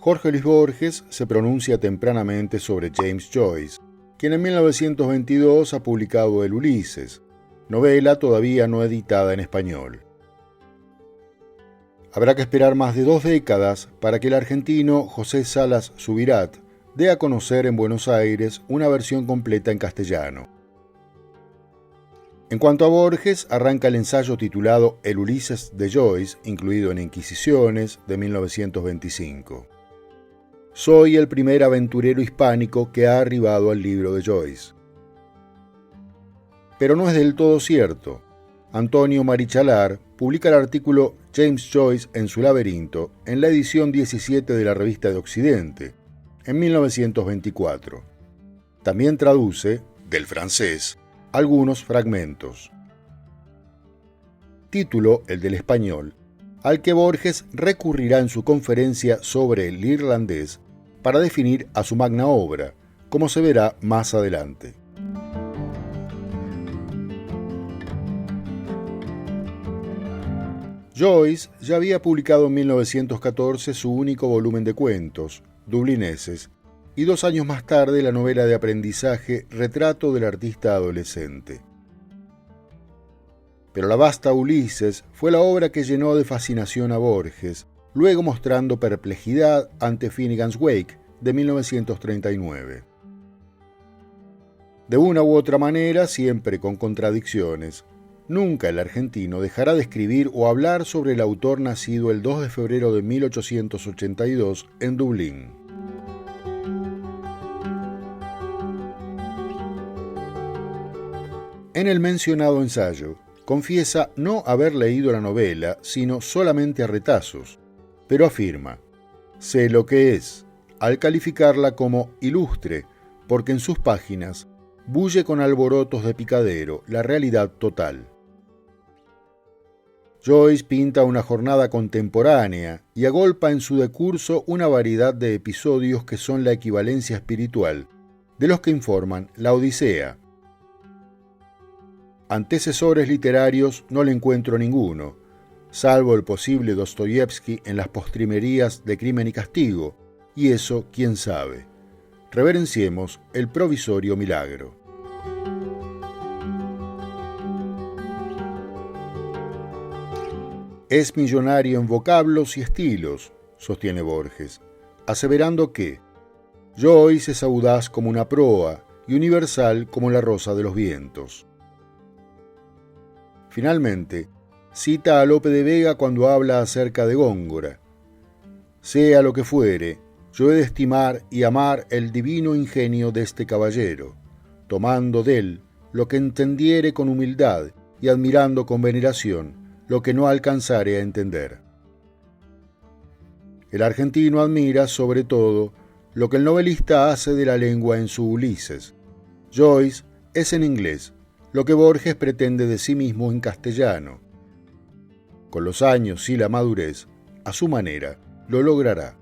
Jorge Luis Borges se pronuncia tempranamente sobre James Joyce, quien en 1922 ha publicado el Ulises, novela todavía no editada en español. Habrá que esperar más de 2 décadas para que el argentino José Salas Subirat dé a conocer en Buenos Aires una versión completa en castellano. En cuanto a Borges, arranca el ensayo titulado El Ulises de Joyce, incluido en Inquisiciones, de 1925. Soy el primer aventurero hispánico que ha arribado al libro de Joyce. Pero no es del todo cierto. Antonio Marichalar publica el artículo James Joyce en su laberinto en la edición 17 de la Revista de Occidente, en 1924. También traduce, del francés, algunos fragmentos. Título, el del español, al que Borges recurrirá en su conferencia sobre el irlandés para definir a su magna obra, como se verá más adelante. Joyce ya había publicado en 1914 su único volumen de cuentos, Dublineses, y 2 años más tarde la novela de aprendizaje Retrato del artista adolescente. Pero la vasta Ulises fue la obra que llenó de fascinación a Borges, luego mostrando perplejidad ante Finnegan's Wake de 1939. De una u otra manera, siempre con contradicciones, nunca el argentino dejará de escribir o hablar sobre el autor nacido el 2 de febrero de 1882 en Dublín. En el mencionado ensayo, confiesa no haber leído la novela, sino solamente a retazos, pero afirma: sé lo que es, al calificarla como ilustre, porque en sus páginas bulle con alborotos de picadero la realidad total. Joyce pinta una jornada contemporánea y agolpa en su decurso una variedad de episodios que son la equivalencia espiritual de los que informan la Odisea. Antecesores literarios no le encuentro ninguno, salvo el posible Dostoyevsky en las postrimerías de Crimen y Castigo, y eso quién sabe. Reverenciemos el provisorio milagro. Es millonario en vocablos y estilos, sostiene Borges, aseverando que Joyce es audaz como una proa y universal como la rosa de los vientos. Finalmente, cita a Lope de Vega cuando habla acerca de Góngora. Sea lo que fuere, yo he de estimar y amar el divino ingenio de este caballero, tomando de él lo que entendiere con humildad y admirando con veneración lo que no alcanzare a entender. El argentino admira, sobre todo, lo que el novelista hace de la lengua en su Ulises. Joyce es en inglés, lo que Borges pretende de sí mismo en castellano. Con los años y la madurez, a su manera, lo logrará.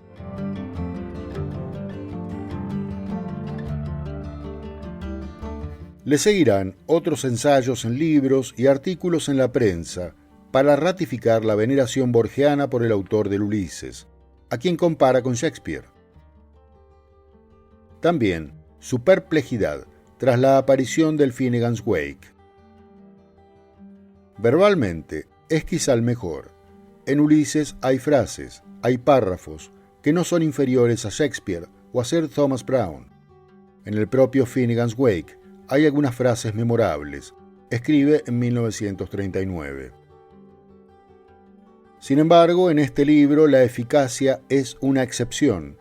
Le seguirán otros ensayos en libros y artículos en la prensa para ratificar la veneración borgiana por el autor del Ulises, a quien compara con Shakespeare. También su perplejidad tras la aparición del Finnegan's Wake. Verbalmente, es quizá el mejor. En Ulises hay frases, hay párrafos, que no son inferiores a Shakespeare o a Sir Thomas Browne. En el propio Finnegan's Wake hay algunas frases memorables. Escribe en 1939. Sin embargo, en este libro la eficacia es una excepción,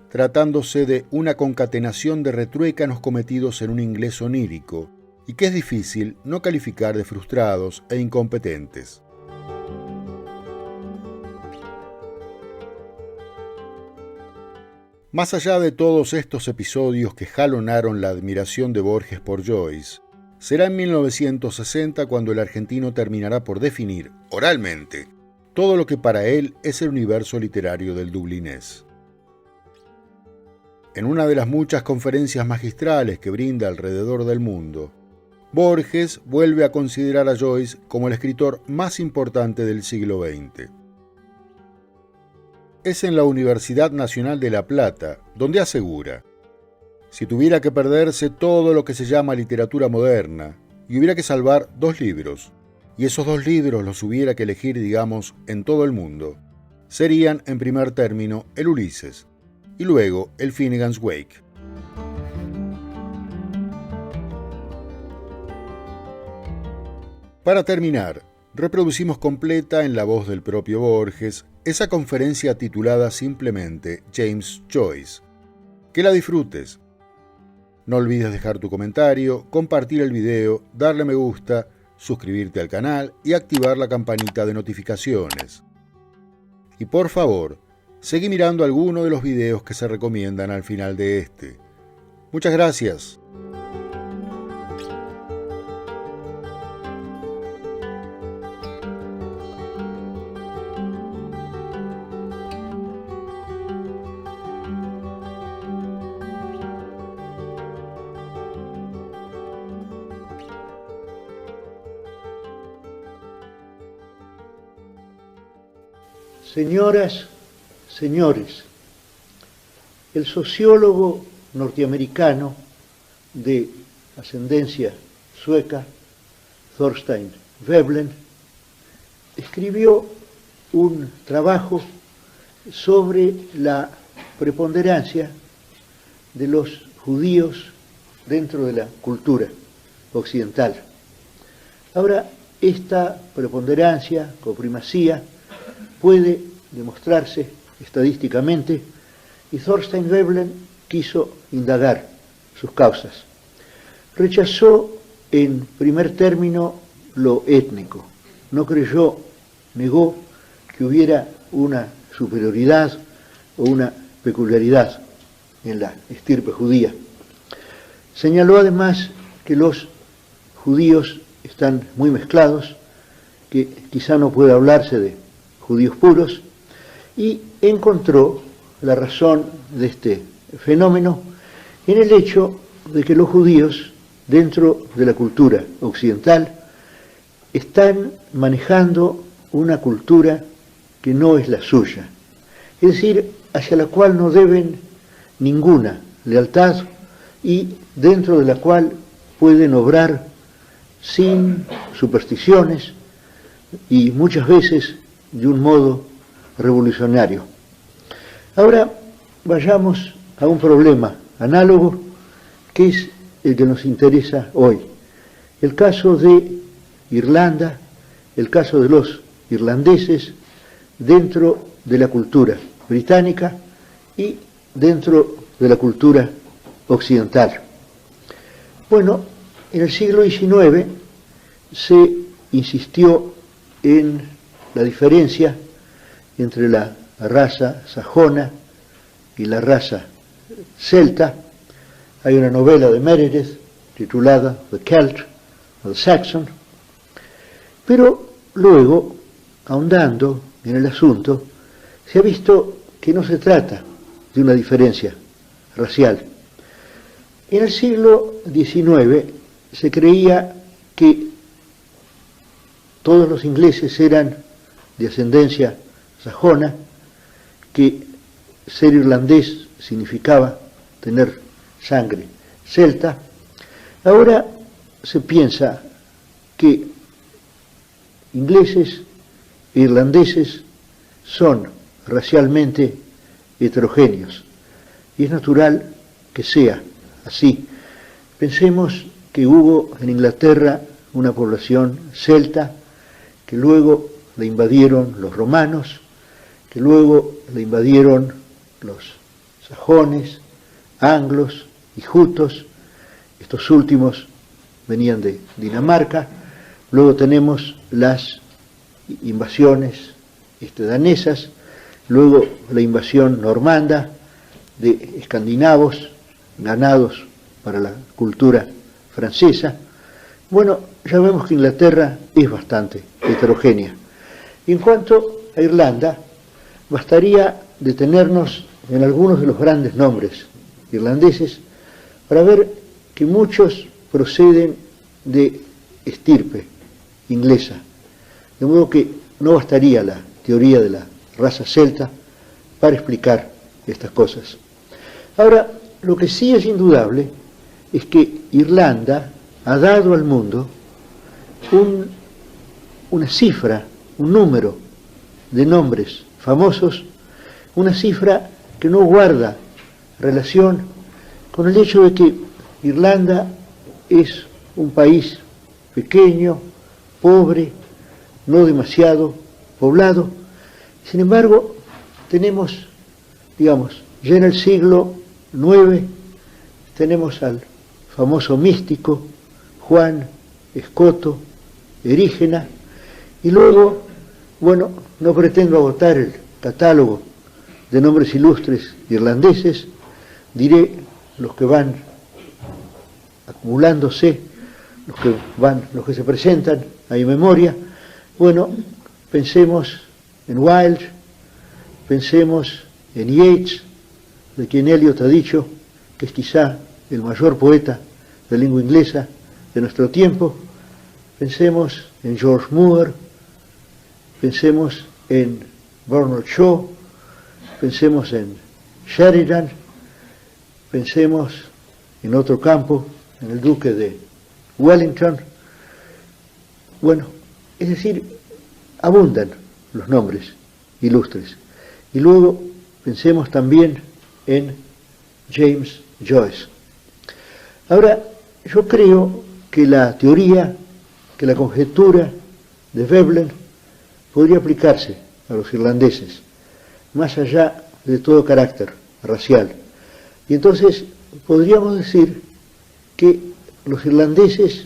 tratándose de una concatenación de retruécanos cometidos en un inglés onírico, y que es difícil no calificar de frustrados e incompetentes. Más allá de todos estos episodios que jalonaron la admiración de Borges por Joyce, será en 1960 cuando el argentino terminará por definir, oralmente, todo lo que para él es el universo literario del dublinés. En una de las muchas conferencias magistrales que brinda alrededor del mundo, Borges vuelve a considerar a Joyce como el escritor más importante del siglo XX. es en la Universidad Nacional de La Plata, donde asegura: si tuviera que perderse todo lo que se llama literatura moderna y hubiera que salvar 2 libros, y esos 2 libros los hubiera que elegir, digamos, en todo el mundo, serían en primer término el Ulises y luego el Finnegans Wake. Para terminar, reproducimos completa en la voz del propio Borges esa conferencia titulada simplemente James Joyce. Que la disfrutes. No olvides dejar tu comentario, compartir el video, darle me gusta, suscribirte al canal y activar la campanita de notificaciones. Y por favor, seguí mirando alguno de los videos que se recomiendan al final de este. Muchas gracias. Señoras, señores, el sociólogo norteamericano de ascendencia sueca, Thorstein Veblen, escribió un trabajo sobre la preponderancia de los judíos dentro de la cultura occidental. Ahora, esta preponderancia o primacía puede demostrarse estadísticamente y Thorstein Veblen quiso indagar sus causas. Rechazó en primer término lo étnico, no creyó, negó que hubiera una superioridad o una peculiaridad en la estirpe judía. Señaló además que los judíos están muy mezclados, que quizá no puede hablarse de judíos puros, y encontró la razón de este fenómeno en el hecho de que los judíos, dentro de la cultura occidental, están manejando una cultura que no es la suya, es decir, hacia la cual no deben ninguna lealtad y dentro de la cual pueden obrar sin supersticiones y muchas veces de un modo revolucionario. Ahora vayamos a un problema análogo que es el que nos interesa hoy. El caso de Irlanda, el caso de los irlandeses dentro de la cultura británica y dentro de la cultura occidental. Bueno, en el siglo XIX se insistió en la diferencia entre la raza sajona y la raza celta. Hay una novela de Meredith titulada The Celt o The Saxon, pero luego, ahondando en el asunto, se ha visto que no se trata de una diferencia racial. En el siglo XIX se creía que todos los ingleses eran de ascendencia sajona, que ser irlandés significaba tener sangre celta. Ahora se piensa que ingleses e irlandeses son racialmente heterogéneos y es natural que sea así. Pensemos que hubo en Inglaterra una población celta que luego la invadieron los romanos, que luego la invadieron los sajones, anglos y jutos. Estos últimos venían de Dinamarca. Luego tenemos las invasiones danesas, luego la invasión normanda de escandinavos ganados para la cultura francesa. Bueno, ya vemos que Inglaterra es bastante heterogénea. Y en cuanto a Irlanda, bastaría detenernos en algunos de los grandes nombres irlandeses para ver que muchos proceden de estirpe inglesa, de modo que no bastaría la teoría de la raza celta para explicar estas cosas. Ahora, lo que sí es indudable es que Irlanda ha dado al mundo una cifra, un número de nombres famosos, una cifra que no guarda relación con el hecho de que Irlanda es un país pequeño, pobre, no demasiado poblado. Sin embargo, tenemos, digamos, ya en el siglo IX, tenemos al famoso místico Juan Escoto, Erígena, y luego, bueno, no pretendo agotar el catálogo de nombres ilustres irlandeses, diré los que van acumulándose, los que se presentan a mi memoria. Bueno, pensemos en Wilde, pensemos en Yeats, de quien Eliot ha dicho que es quizá el mayor poeta de lengua inglesa de nuestro tiempo. Pensemos en George Moore, pensemos en Bernard Shaw, pensemos en Sheridan, pensemos en otro campo, en el duque de Wellington. Bueno, es decir, abundan los nombres ilustres. Y luego pensemos también en James Joyce. Ahora, yo creo que la teoría, que la conjetura de Veblen podría aplicarse a los irlandeses, más allá de todo carácter racial. Y entonces podríamos decir que los irlandeses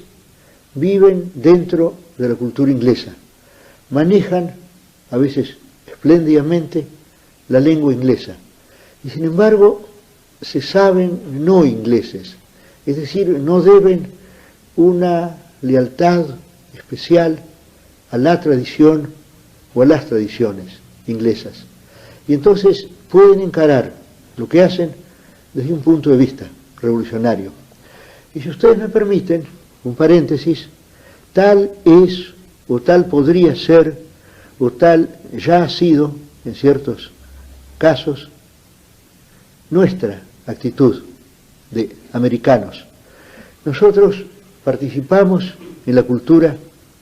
viven dentro de la cultura inglesa, manejan a veces espléndidamente la lengua inglesa, y sin embargo se saben no ingleses, es decir, no deben una lealtad especial a la tradición o a las tradiciones inglesas. Y entonces pueden encarar lo que hacen desde un punto de vista revolucionario. Y si ustedes me permiten, un paréntesis, tal es o tal podría ser o tal ya ha sido, en ciertos casos, nuestra actitud de americanos. Nosotros participamos en la cultura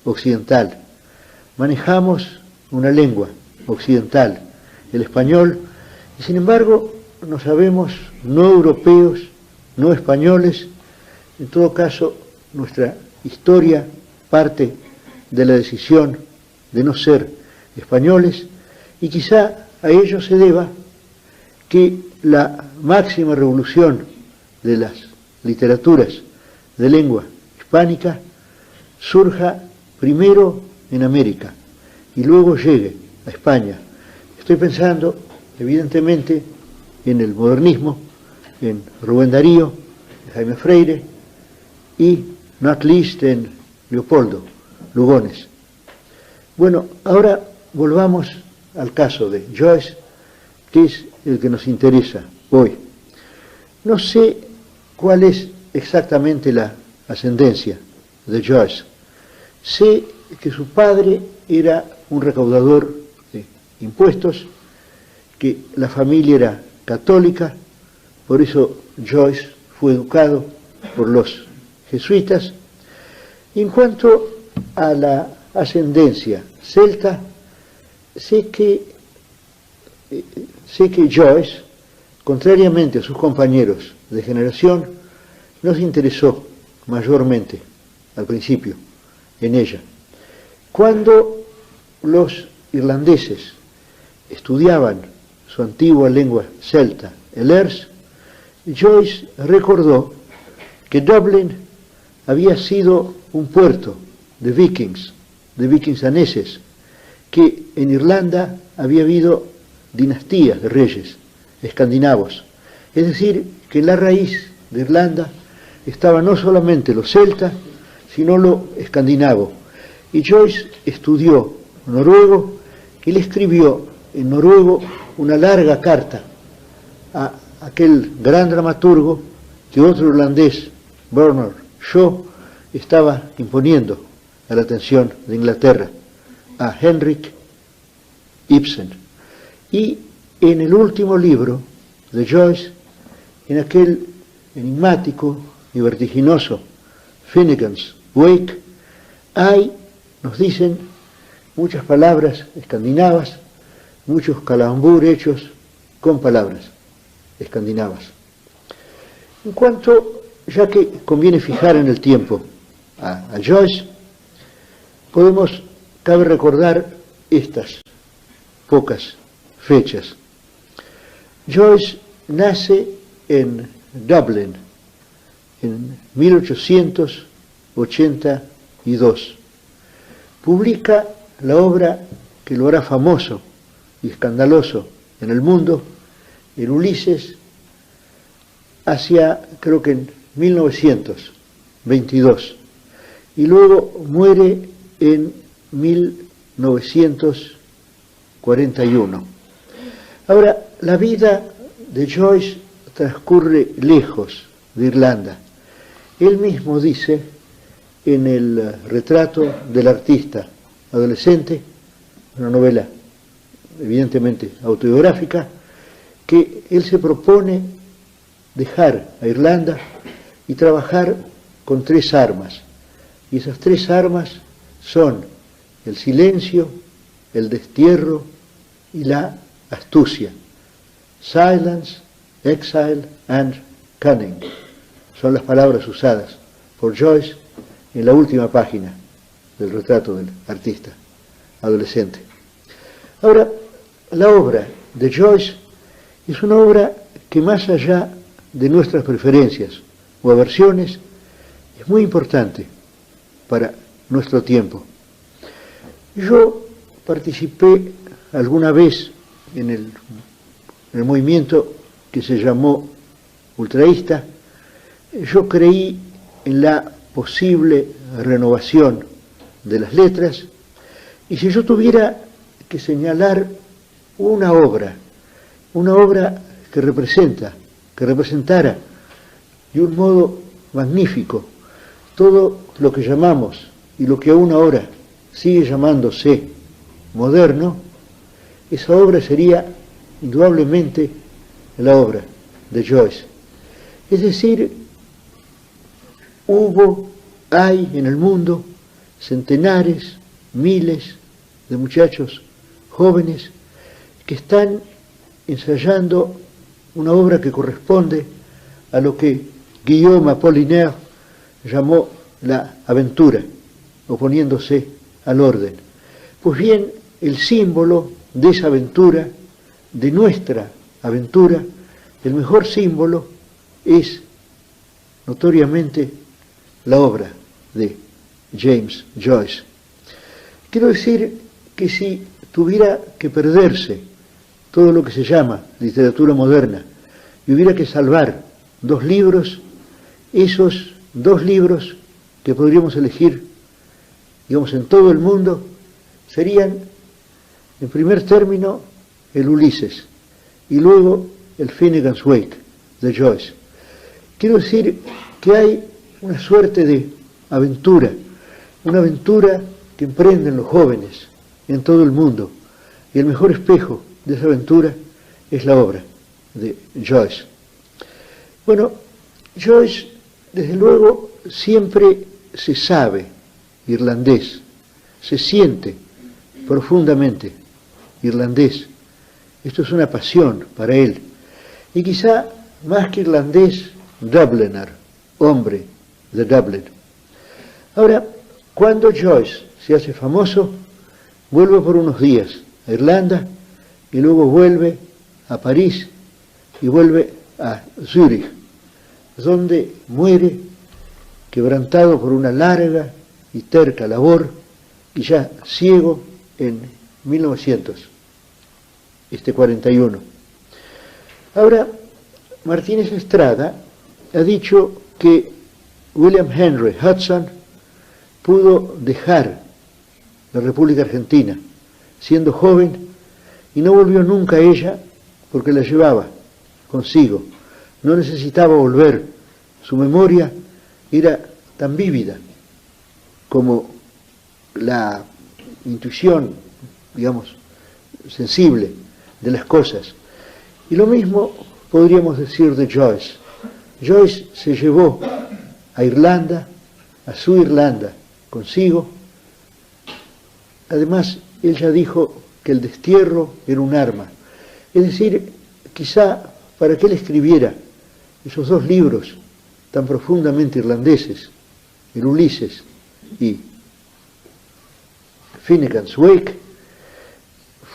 occidental, manejamos una lengua occidental, el español, y sin embargo nos sabemos no europeos, no españoles. En todo caso, nuestra historia parte de la decisión de no ser españoles, y quizá a ello se deba que la máxima revolución de las literaturas de lengua hispánica surja primero en América y luego llegue a España. Estoy pensando, evidentemente, en el modernismo, en Rubén Darío, en Jaime Freire y, not least, en Leopoldo Lugones. Bueno, ahora volvamos al caso de Joyce, que es el que nos interesa hoy. No sé cuál es exactamente la ascendencia de Joyce. Sé que su padre era un recaudador de impuestos, que la familia era católica, por eso Joyce fue educado por los jesuitas. En cuanto a la ascendencia celta, sé que Joyce, contrariamente a sus compañeros de generación, no se interesó mayormente al principio en ella. Cuando los irlandeses estudiaban su antigua lengua celta, el Erse, Joyce recordó que Dublín había sido un puerto de vikings daneses, que en Irlanda había habido dinastías de reyes escandinavos. Es decir, que en la raíz de Irlanda estaba no solamente lo celta, sino lo escandinavo. Y Joyce estudió noruego y le escribió en noruego una larga carta a aquel gran dramaturgo que otro irlandés, Bernard Shaw, estaba imponiendo a la atención de Inglaterra, a Henrik Ibsen. Y en el último libro de Joyce, en aquel enigmático y vertiginoso Finnegan's Wake, hay, nos dicen, muchas palabras escandinavas, muchos calambur hechos con palabras escandinavas. En cuanto, ya que conviene fijar en el tiempo a Joyce, cabe recordar estas pocas fechas. Joyce nace en Dublín en 1882. Publica la obra que lo hará famoso y escandaloso en el mundo, el Ulises, hacia, creo que en 1922, y luego muere en 1941. Ahora, la vida de Joyce transcurre lejos de Irlanda. Él mismo dice en el retrato del artista adolescente, una novela evidentemente autobiográfica, que él se propone dejar a Irlanda y trabajar con 3 armas. Y esas 3 armas son el silencio, el destierro y la astucia. Silence, exile and cunning. Son las palabras usadas por Joyce en la última página del retrato del artista adolescente. Ahora, la obra de Joyce es una obra que, más allá de nuestras preferencias o aversiones, es muy importante para nuestro tiempo. Yo participé alguna vez en el movimiento que se llamó ultraísta. Yo creí en la posible renovación de las letras, y si yo tuviera que señalar una obra que representara de un modo magnífico todo lo que llamamos y lo que aún ahora sigue llamándose moderno, esa obra sería indudablemente la obra de Joyce. Es decir, hay en el mundo centenares, miles de muchachos jóvenes que están ensayando una obra que corresponde a lo que Guillaume Apollinaire llamó la aventura, oponiéndose al orden. Pues bien, el símbolo de esa aventura, de nuestra aventura, el mejor símbolo es notoriamente la obra de James Joyce. Quiero decir que si tuviera que perderse todo lo que se llama literatura moderna y hubiera que salvar 2 libros, esos 2 libros que podríamos elegir, digamos, en todo el mundo, serían, en primer término, el Ulises y luego el Finnegan's Wake de Joyce. Quiero decir que hay una suerte de aventura, una aventura que emprenden los jóvenes en todo el mundo, y el mejor espejo de esa aventura es la obra de Joyce. Bueno, Joyce, desde luego, siempre se sabe irlandés, se siente profundamente irlandés. Esto es una pasión para él. Y quizá más que irlandés, Dubliner, hombre de Dublín. Ahora, cuando Joyce se hace famoso, vuelve por unos días a Irlanda y luego vuelve a París y vuelve a Zúrich, donde muere quebrantado por una larga y terca labor y ya ciego en 1941. Ahora, Martínez Estrada ha dicho que William Henry Hudson pudo dejar la República Argentina siendo joven y no volvió nunca a ella porque la llevaba consigo. No necesitaba volver. Su memoria era tan vívida como la intuición, digamos, sensible de las cosas. Y lo mismo podríamos decir de Joyce. Joyce se llevó a Irlanda, a su Irlanda, consigo. Además, ella dijo que el destierro era un arma. Es decir, quizá para que él escribiera esos dos libros tan profundamente irlandeses, el Ulises y Finnegan's Wake,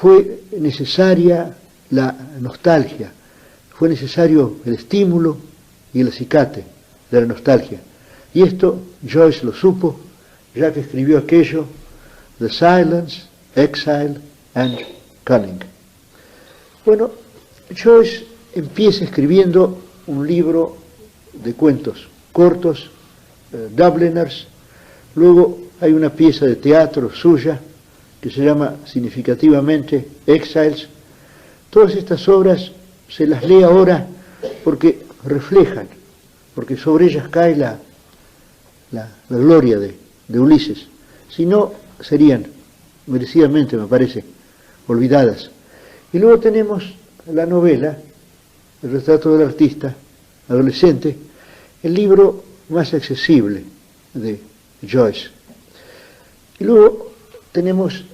fue necesaria la nostalgia, fue necesario el estímulo y el acicate de la nostalgia. Y esto Joyce lo supo, ya que escribió aquello, The Silence, Exile and Cunning. Bueno, Joyce empieza escribiendo un libro de cuentos cortos, Dubliners. Luego hay una pieza de teatro suya que se llama significativamente Exiles. Todas estas obras se las lee ahora porque reflejan, porque sobre ellas cae la gloria de Ulises. Si no, serían merecidamente, me parece, olvidadas. Y luego tenemos la novela, El retrato del artista, adolescente, el libro más accesible de Joyce. Y luego tenemos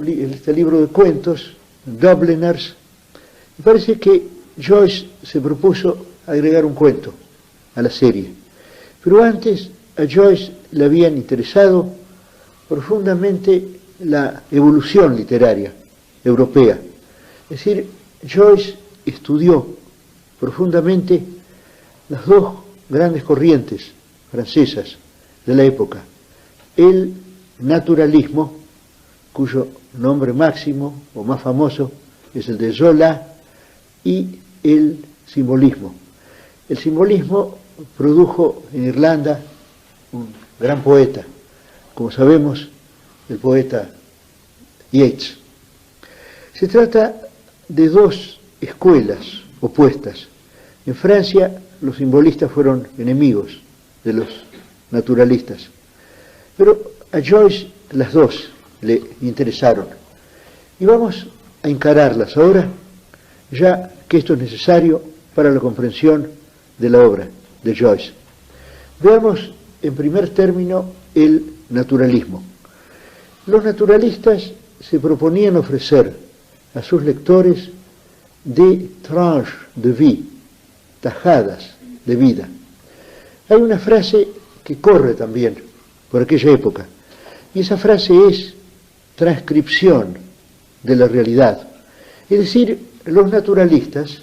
este libro de cuentos, Dubliners. Me parece que Joyce se propuso agregar un cuento a la serie. Pero antes a Joyce le habían interesado profundamente la evolución literaria europea. Es decir, Joyce estudió profundamente las dos grandes corrientes francesas de la época. El naturalismo, cuyo nombre máximo o más famoso es el de Zola, y el simbolismo. El simbolismo produjo en Irlanda un gran poeta, como sabemos, el poeta Yeats. Se trata de dos escuelas opuestas. En Francia los simbolistas fueron enemigos de los naturalistas, pero a Joyce las dos le interesaron. Y vamos a encararlas ahora, ya que esto es necesario para la comprensión de la obra de Joyce. Veamos en primer término el naturalismo. Los naturalistas se proponían ofrecer a sus lectores des tranches de vie, tajadas de vida. Hay una frase que corre también por aquella época, y esa frase es transcripción de la realidad. Es decir, los naturalistas,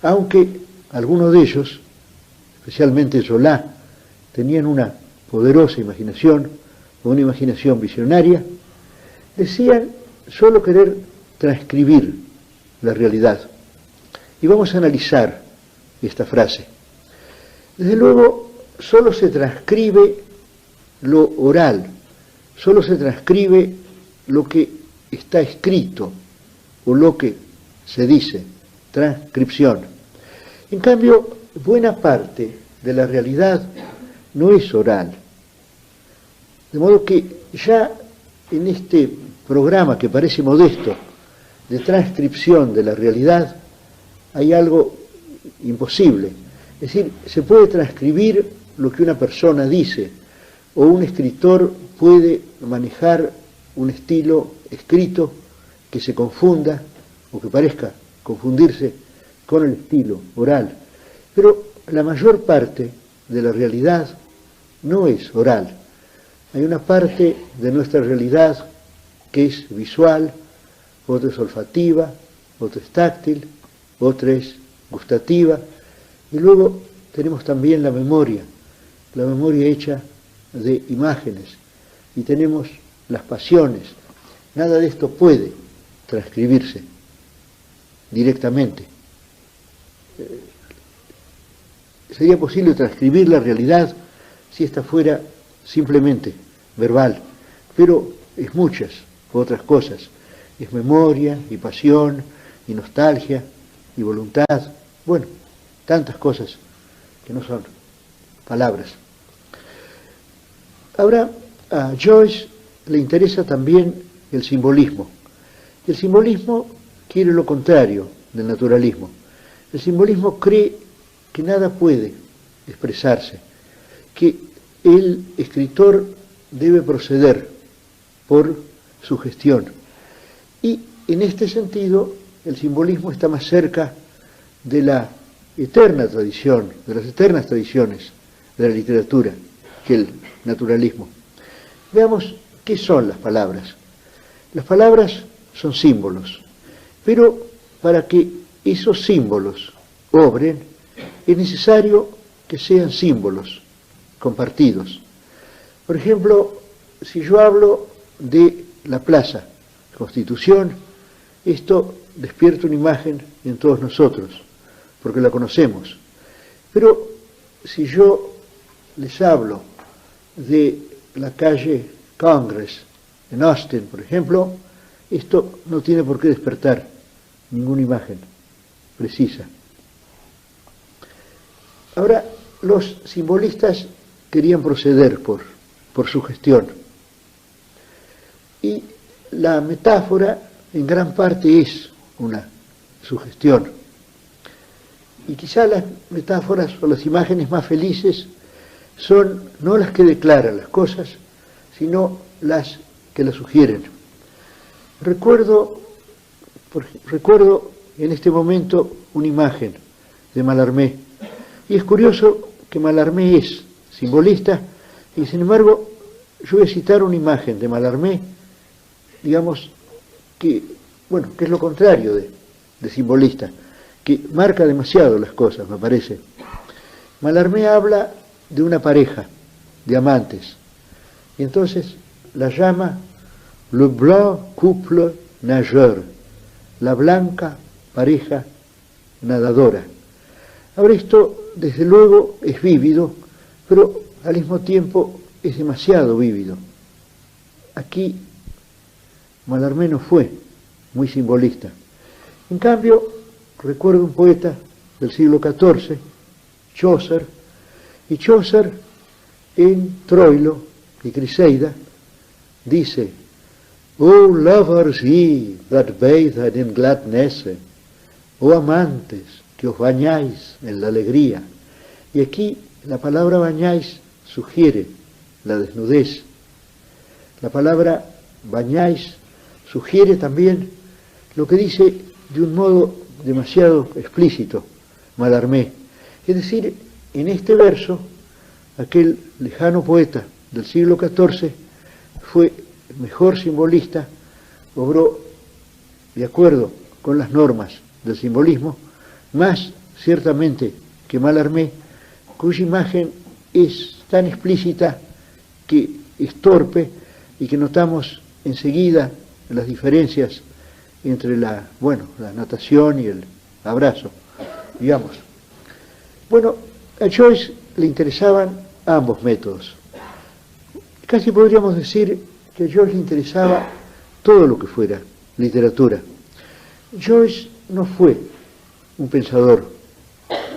aunque algunos de ellos, especialmente Zola, tenían una poderosa imaginación, una imaginación visionaria, decían solo querer transcribir la realidad. Y vamos a analizar esta frase. Desde luego, solo se transcribe lo oral, solo se transcribe lo que está escrito o lo que se dice, transcripción. En cambio, buena parte de la realidad no es oral. De modo que ya en este programa que parece modesto de transcripción de la realidad hay algo imposible. Es decir, se puede transcribir lo que una persona dice, o un escritor puede manejar un estilo escrito que se confunda o que parezca confundirse con el estilo oral. Pero la mayor parte de la realidad no es oral. Hay una parte de nuestra realidad que es visual, otra es olfativa, otra es táctil, otra es gustativa, y luego tenemos también la memoria hecha de imágenes, y tenemos las pasiones. Nada de esto puede transcribirse directamente. Sería posible transcribir la realidad si esta fuera simplemente verbal, pero es muchas otras cosas. Es memoria y pasión y nostalgia y voluntad. Bueno, tantas cosas que no son palabras. Ahora, a Joyce le interesa también el simbolismo. El simbolismo quiere lo contrario del naturalismo. El simbolismo cree que nada puede expresarse, que el escritor debe proceder por sugestión. Y en este sentido, el simbolismo está más cerca de la eterna tradición, de las eternas tradiciones de la literatura, que el naturalismo. Veamos qué son las palabras. Las palabras son símbolos, pero para que esos símbolos obren, es necesario que sean símbolos compartidos. Por ejemplo, si yo hablo de la Plaza Constitución, esto despierta una imagen en todos nosotros, porque la conocemos. Pero si yo les hablo de la calle Congress en Austin, por ejemplo, esto no tiene por qué despertar ninguna imagen precisa. Ahora, los simbolistas querían proceder por sugestión. Y la metáfora en gran parte es una sugestión. Y quizá las metáforas o las imágenes más felices son no las que declaran las cosas, sino las que las sugieren. Recuerdo en este momento una imagen de Mallarmé, y es curioso que Mallarmé es simbolista, y sin embargo yo voy a citar una imagen de Mallarmé, digamos, que es lo contrario de simbolista, que marca demasiado las cosas, me parece. Mallarmé habla de una pareja de amantes, y entonces la llama le blanc couple nageur, la blanca pareja nadadora. Ahora esto, desde luego, es vívido, pero al mismo tiempo es demasiado vívido. Aquí Mallarmé no fue muy simbolista. En cambio, recuerdo un poeta del siglo XIV, Chaucer, y Chaucer en Troilo y Criseida dice: "O lovers ye that bathed in gladness", oh amantes que os bañáis en la alegría. Y aquí la palabra bañáis sugiere la desnudez. La palabra bañáis sugiere también lo que dice de un modo demasiado explícito Mallarmé. Es decir, en este verso, aquel lejano poeta del siglo XIV fue mejor simbolista, obró de acuerdo con las normas del simbolismo, más ciertamente que Mallarmé, cuya imagen es tan explícita que es torpe y que notamos enseguida las diferencias entre la natación y el abrazo, digamos. Bueno, a Joyce le interesaban ambos métodos. Casi podríamos decir que a Joyce le interesaba todo lo que fuera literatura. Joyce no fue un pensador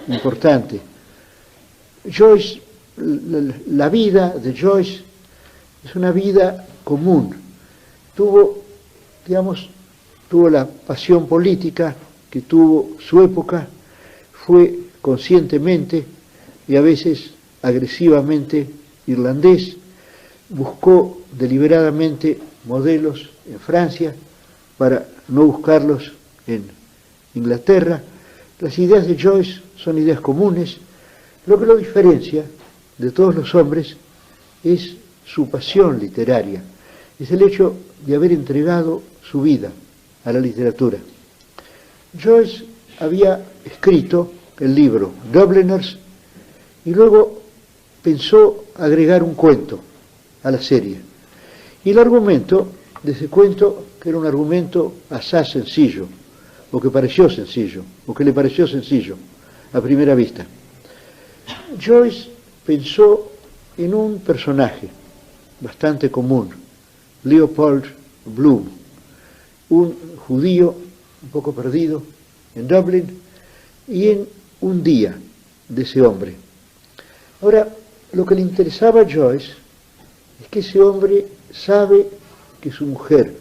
importante. Joyce, la vida de Joyce es una vida común. Tuvo la pasión política que tuvo su época, fue conscientemente y a veces agresivamente irlandés, buscó deliberadamente modelos en Francia para no buscarlos en Inglaterra. Las ideas de Joyce son ideas comunes. Lo que lo diferencia de todos los hombres es su pasión literaria, es el hecho de haber entregado su vida a la literatura. Joyce había escrito el libro Dubliners y luego pensó agregar un cuento a la serie. Y el argumento de ese cuento, que era un argumento asaz sencillo, o que pareció sencillo, o que le pareció sencillo a primera vista. Joyce pensó en un personaje bastante común, Leopold Bloom, un judío un poco perdido en Dublín, y en un día de ese hombre. Ahora, lo que le interesaba a Joyce es que ese hombre sabe que su mujer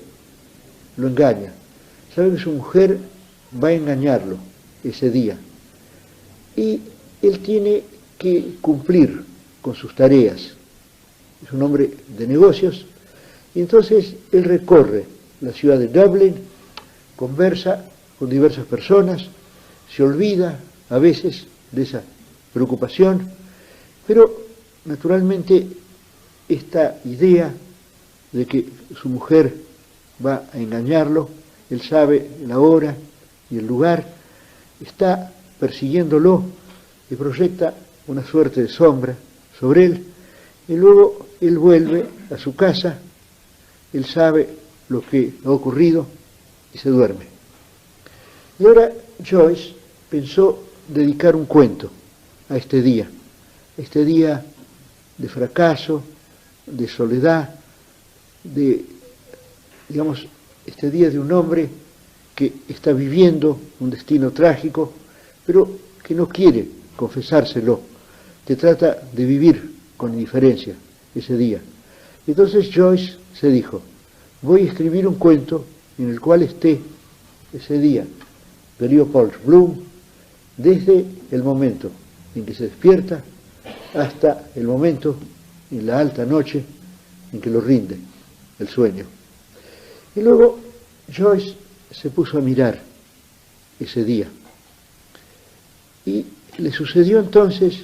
lo engaña, sabe que su mujer va a engañarlo ese día, y él tiene que cumplir con sus tareas. Es un hombre de negocios, y entonces él recorre la ciudad de Dublín, conversa con diversas personas, se olvida a veces de esa preocupación, pero naturalmente esta idea de que su mujer va a engañarlo, él sabe la hora y el lugar, está persiguiéndolo y proyecta una suerte de sombra sobre él, y luego él vuelve a su casa, él sabe lo que ha ocurrido y se duerme. Y ahora Joyce pensó dedicar un cuento a este día de fracaso, de soledad, de, digamos, este día de un hombre que está viviendo un destino trágico, pero que no quiere confesárselo, que trata de vivir con indiferencia ese día. Entonces Joyce se dijo, voy a escribir un cuento en el cual esté ese día de Leopold Bloom, desde el momento en que se despierta hasta el momento en la alta noche en que lo rinde el sueño. Y luego Joyce se puso a mirar ese día y le sucedió entonces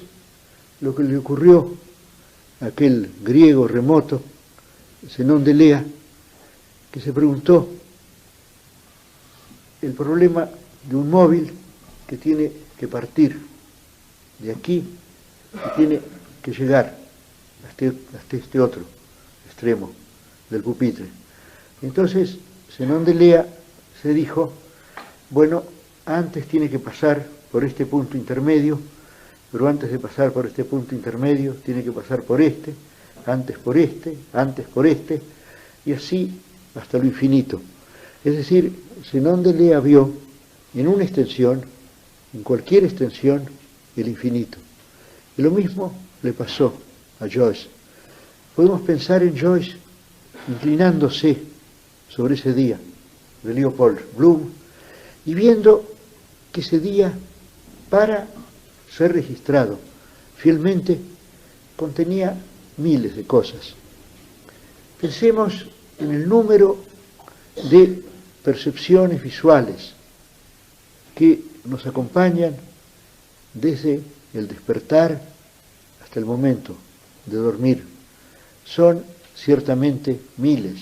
lo que le ocurrió a aquel griego remoto, Zenón de Lea, que se preguntó el problema de un móvil que tiene que partir de aquí y tiene que llegar hasta este otro extremo del pupitre. Entonces Zenón de Lea se dijo, bueno, antes tiene que pasar por este punto intermedio, pero antes de pasar por este punto intermedio tiene que pasar por este, antes por este, y así hasta lo infinito. Es decir, Zenón de Lea vio en una extensión, en cualquier extensión, el infinito. Y lo mismo le pasó a Joyce. Podemos pensar en Joyce inclinándose sobre ese día de Leopold Bloom y viendo que ese día, para ser registrado fielmente, contenía miles de cosas. Pensemos en el número de percepciones visuales que nos acompañan desde el despertar hasta el momento de dormir. Son ciertamente miles.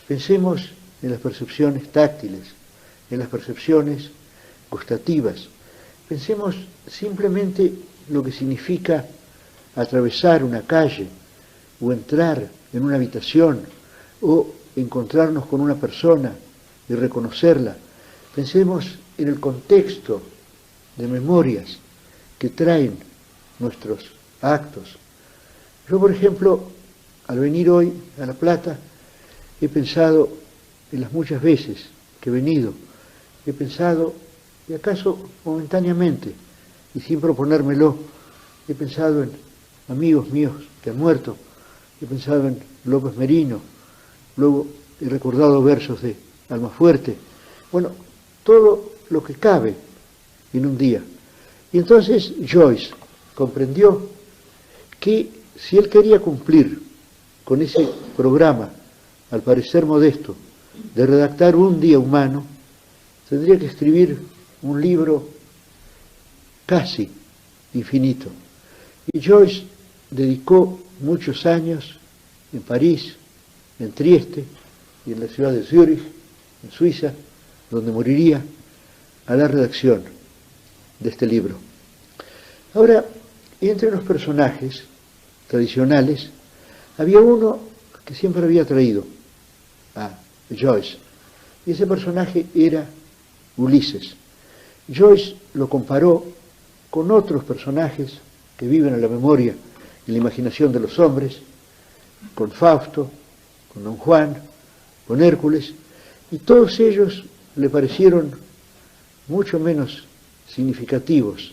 Pensemos en las percepciones táctiles, en las percepciones gustativas. Pensemos simplemente lo que significa atravesar una calle o entrar en una habitación o encontrarnos con una persona y reconocerla. Pensemos en el contexto de memorias que traen nuestros actos. Yo, por ejemplo, al venir hoy a La Plata, he pensado en las muchas veces que he venido, he pensado, y acaso momentáneamente, y sin proponérmelo, he pensado en amigos míos que han muerto, he pensado en López Merino, luego he recordado versos de Almafuerte, bueno, todo lo que cabe en un día. Y entonces Joyce comprendió que si él quería cumplir con ese programa, al parecer modesto, de redactar un día humano, tendría que escribir un libro casi infinito. Y Joyce dedicó muchos años en París, en Trieste y en la ciudad de Zúrich, en Suiza, donde moriría, a la redacción de este libro. Ahora, entre los personajes tradicionales, había uno que siempre había atraído a Joyce, y ese personaje era Ulises. Joyce lo comparó con otros personajes que viven en la memoria y la imaginación de los hombres, con Fausto, con Don Juan, con Hércules, y todos ellos le parecieron mucho menos significativos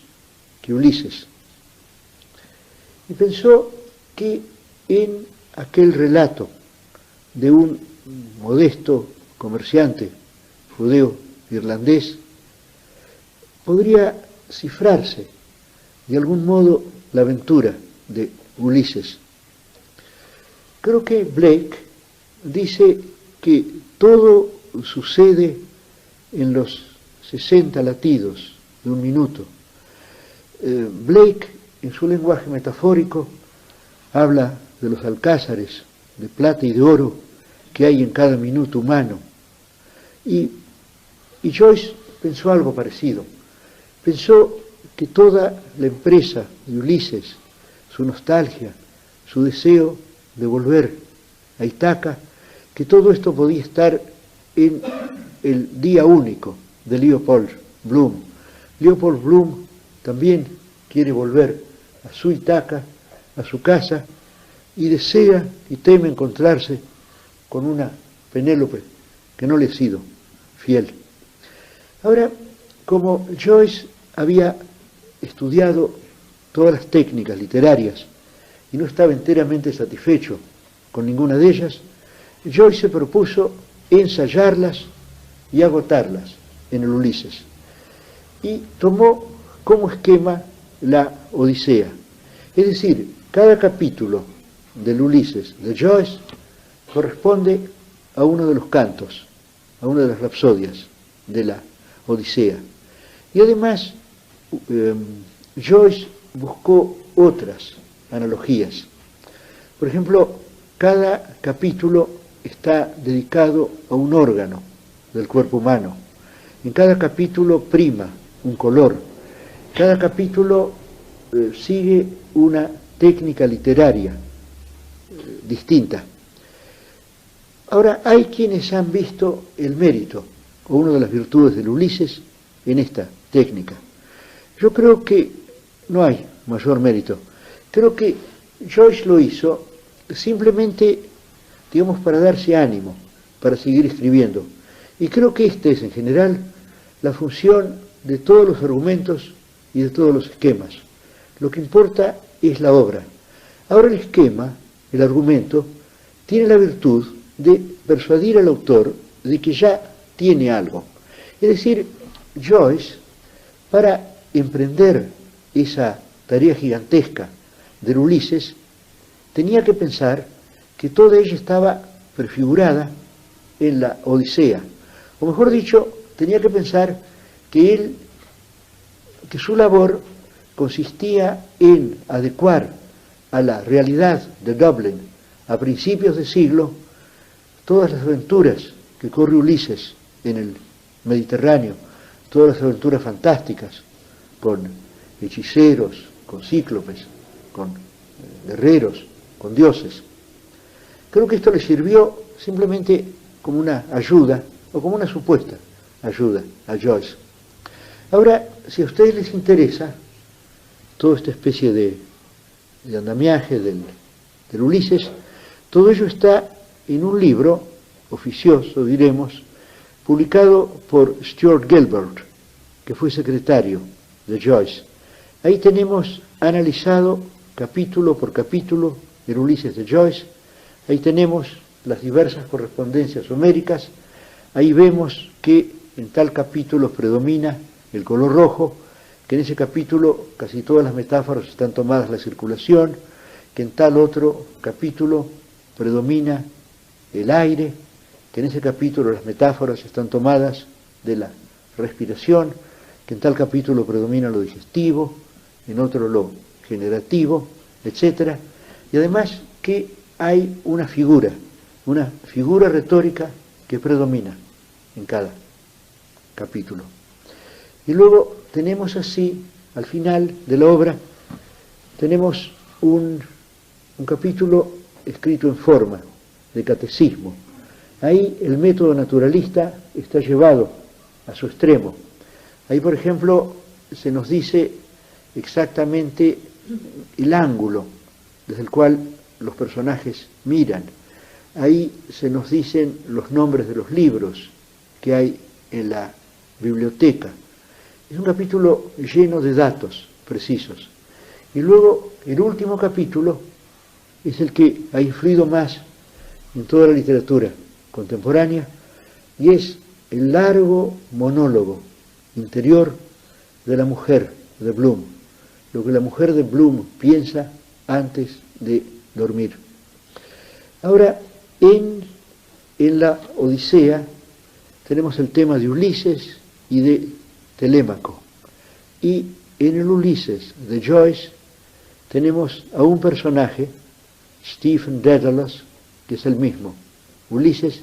que Ulises. Y pensó que en aquel relato de un modesto comerciante judeo irlandés podría cifrarse de algún modo la aventura de Ulises. Creo que Blake dice que todo sucede en los 60 latidos de un minuto. Blake, en su lenguaje metafórico, habla de los alcázares de plata y de oro que hay en cada minuto humano. Y Joyce pensó algo parecido. Pensó que toda la empresa de Ulises, su nostalgia, su deseo de volver a Ítaca, que todo esto podía estar en el día único de Leopold Bloom. Leopold Bloom también quiere volver a su Ítaca, a su casa, y desea y teme encontrarse con una Penélope que no le ha sido fiel. Ahora, como Joyce había estudiado todas las técnicas literarias y no estaba enteramente satisfecho con ninguna de ellas, Joyce se propuso ensayarlas y agotarlas en el Ulises. Y tomó como esquema la Odisea. Es decir, cada capítulo del Ulises de Joyce corresponde a uno de los cantos, a una de las rapsodias de la Odisea. Y además, Joyce buscó otras analogías. Por ejemplo, cada capítulo está dedicado a un órgano del cuerpo humano. En cada capítulo prima un color. Cada capítulo sigue una técnica literaria distinta. Ahora, hay quienes han visto el mérito o una de las virtudes del Ulises en esta técnica. Yo creo que no hay mayor mérito. Creo que Joyce lo hizo simplemente, digamos, para darse ánimo, para seguir escribiendo. Y creo que esta es, en general, la función de todos los argumentos y de todos los esquemas. Lo que importa es la obra. Ahora el esquema, el argumento, tiene la virtud de persuadir al autor de que ya tiene algo. Es decir, Joyce, para emprender esa tarea gigantesca del Ulises, tenía que pensar que toda ella estaba prefigurada en la Odisea. O mejor dicho, tenía que pensar que su labor consistía en adecuar a la realidad de Dublín a principios de siglo todas las aventuras que corre Ulises en el Mediterráneo, todas las aventuras fantásticas, con hechiceros, con cíclopes, con guerreros, con dioses. Creo que esto le sirvió simplemente como una ayuda, o como una supuesta ayuda a Joyce. Ahora, si a ustedes les interesa toda esta especie de andamiaje del Ulises, todo ello está en un libro oficioso, diremos, publicado por Stuart Gilbert, que fue secretario de Joyce. Ahí tenemos analizado capítulo por capítulo el Ulises de Joyce. Ahí tenemos las diversas correspondencias homéricas. Ahí vemos que en tal capítulo predomina el color rojo, que en ese capítulo casi todas las metáforas están tomadas de la circulación, que en tal otro capítulo predomina el aire, que en ese capítulo las metáforas están tomadas de la respiración, que en tal capítulo predomina lo digestivo, en otro lo generativo, etc. Y además que hay una figura retórica que predomina en cada capítulo. Y luego tenemos así, al final de la obra, tenemos un capítulo escrito en forma de catecismo. Ahí el método naturalista está llevado a su extremo. Ahí, por ejemplo, se nos dice exactamente el ángulo desde el cual los personajes miran. Ahí se nos dicen los nombres de los libros que hay en la biblioteca. Es un capítulo lleno de datos precisos. Y luego, el último capítulo es el que ha influido más en toda la literatura contemporánea, y es el largo monólogo interior de la mujer de Bloom, lo que la mujer de Bloom piensa antes de dormir. Ahora, en la Odisea tenemos el tema de Ulises y de Telémaco. Y en el Ulises de Joyce tenemos a un personaje, Stephen Dedalus, que es el mismo. Ulises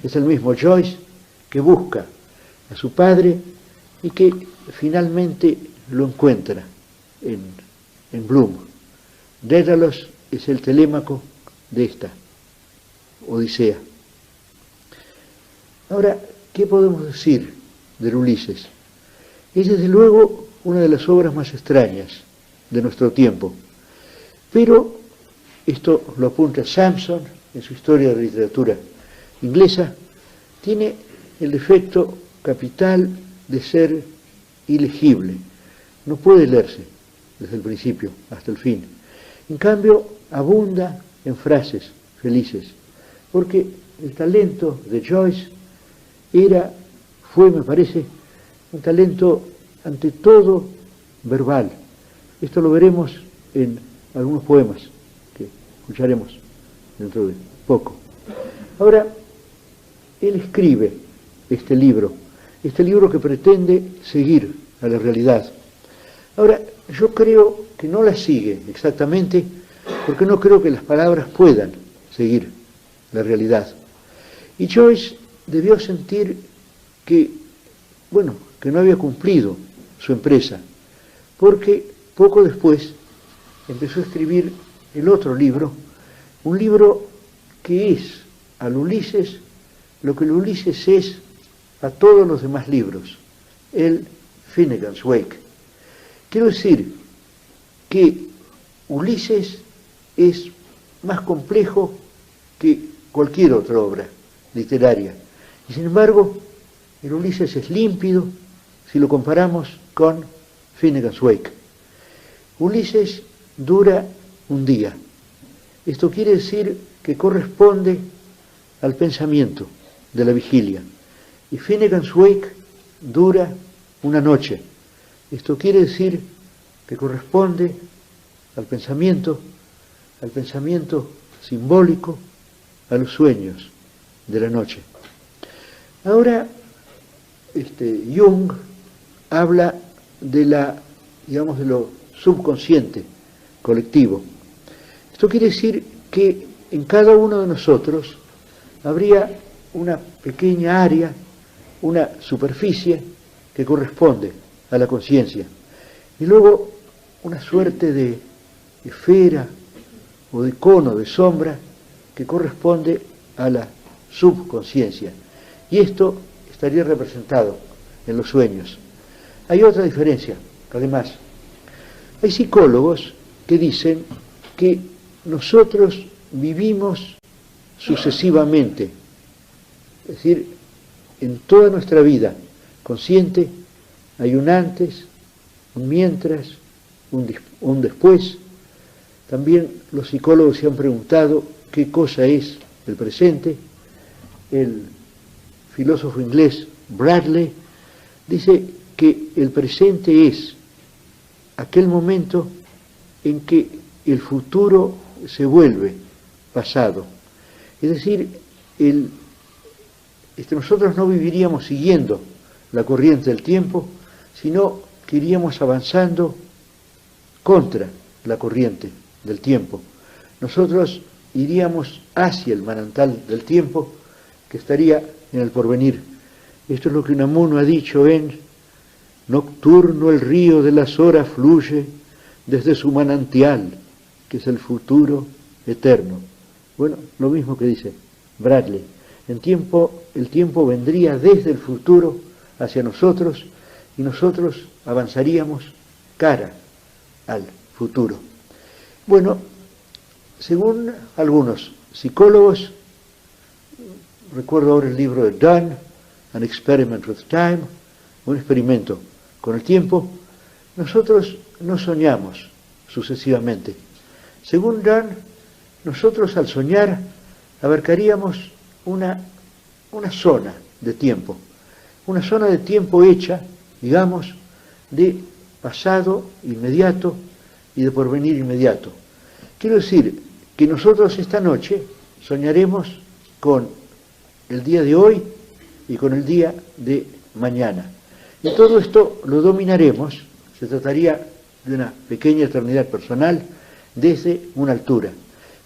es el mismo Joyce, que busca a su padre y que finalmente lo encuentra en Bloom. Dédalos es el Telémaco de esta Odisea. Ahora, ¿qué podemos decir del Ulises? Es desde luego una de las obras más extrañas de nuestro tiempo, pero esto lo apunta Sampson en su Historia de la Literatura Inglesa, tiene el defecto capital de ser ilegible, no puede leerse desde el principio hasta el fin. En cambio, abunda en frases felices, porque el talento de Joyce fue, me parece, un talento ante todo verbal. Esto lo veremos en algunos poemas que escucharemos dentro de poco. Ahora, él escribe este libro que pretende seguir a la realidad. Ahora, yo creo que no la sigue exactamente, porque no creo que las palabras puedan seguir la realidad. Y Joyce debió sentir que no había cumplido su empresa, porque poco después empezó a escribir el otro libro, un libro que es al Ulises lo que el Ulises es a todos los demás libros, el Finnegan's Wake. Quiero decir que Ulises es más complejo que cualquier otra obra literaria. Y sin embargo, el Ulises es límpido si lo comparamos con Finnegan's Wake. Ulises dura un día. Esto quiere decir que corresponde al pensamiento de la vigilia. Y Finnegan's Wake dura una noche. Esto quiere decir que corresponde al pensamiento simbólico, a los sueños de la noche. Ahora, Jung habla de de lo subconsciente colectivo. Esto quiere decir que en cada uno de nosotros habría una pequeña área, una superficie que corresponde a la conciencia, y luego una suerte de esfera o de cono de sombra que corresponde a la subconsciencia, y esto estaría representado en los sueños. Hay otra diferencia, además. Hay psicólogos que dicen que nosotros vivimos sucesivamente, es decir, en toda nuestra vida consciente hay un antes, un mientras, un después. También los psicólogos se han preguntado qué cosa es el presente. El filósofo inglés Bradley dice que el presente es aquel momento en que el futuro se vuelve pasado. Es decir, nosotros no viviríamos siguiendo la corriente del tiempo, sino que iríamos avanzando contra la corriente del tiempo. Nosotros iríamos hacia el manantial del tiempo que estaría en el porvenir. Esto es lo que Unamuno ha dicho en Nocturno el río de las horas fluye desde su manantial, que es el futuro eterno. Bueno, lo mismo que dice Bradley. El tiempo vendría desde el futuro hacia nosotros y nosotros avanzaríamos cara al futuro. Bueno, según algunos psicólogos, recuerdo ahora el libro de Dunn, An Experiment with Time, un experimento con el tiempo, nosotros no soñamos sucesivamente. Según Dunn, nosotros al soñar abarcaríamos una zona de tiempo hecha, digamos, de pasado inmediato y de porvenir inmediato. Quiero decir que nosotros esta noche soñaremos con el día de hoy y con el día de mañana. Y todo esto lo dominaremos, se trataría de una pequeña eternidad personal desde una altura.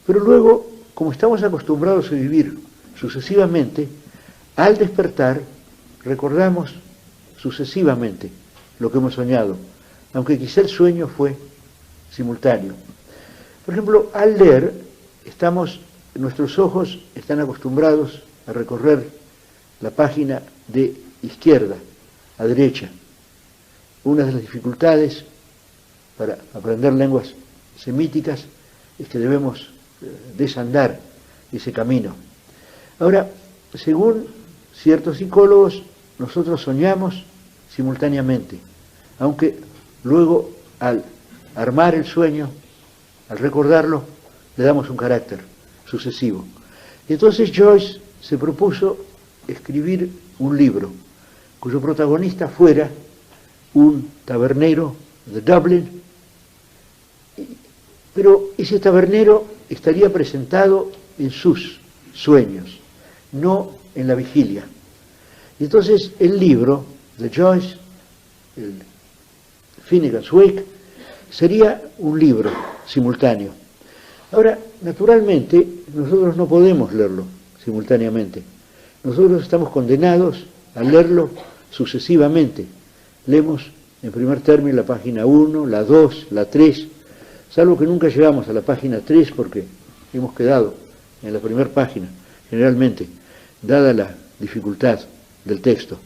Pero luego, como estamos acostumbrados a vivir sucesivamente, al despertar recordamos sucesivamente lo que hemos soñado, aunque quizá el sueño fue simultáneo. Por ejemplo, al leer, nuestros ojos están acostumbrados a recorrer la página de izquierda a derecha. Una de las dificultades para aprender lenguas semíticas es que debemos desandar ese camino. Ahora, según ciertos psicólogos, nosotros soñamos simultáneamente, aunque luego al armar el sueño, al recordarlo, le damos un carácter sucesivo. Entonces Joyce se propuso escribir un libro cuyo protagonista fuera un tabernero de Dublín, pero ese tabernero estaría presentado en sus sueños, no en la vigilia. Y entonces el libro de Joyce, el Finnegan's Wake, sería un libro simultáneo. Ahora, naturalmente, nosotros no podemos leerlo simultáneamente. Nosotros estamos condenados a leerlo sucesivamente. Leemos en primer término la página 1, la 2, la 3, salvo que nunca llegamos a la página 3 porque hemos quedado en la primera página, generalmente, dada la dificultad del texto.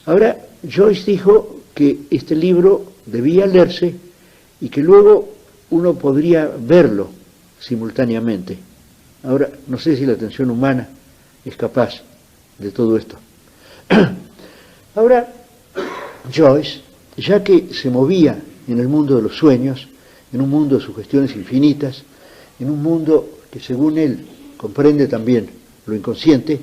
Ahora, Joyce dijo que este libro debía leerse y que luego uno podría verlo simultáneamente. Ahora, no sé si la atención humana es capaz de todo esto. Ahora, Joyce, ya que se movía en el mundo de los sueños, en un mundo de sugestiones infinitas, en un mundo que según él comprende también lo inconsciente,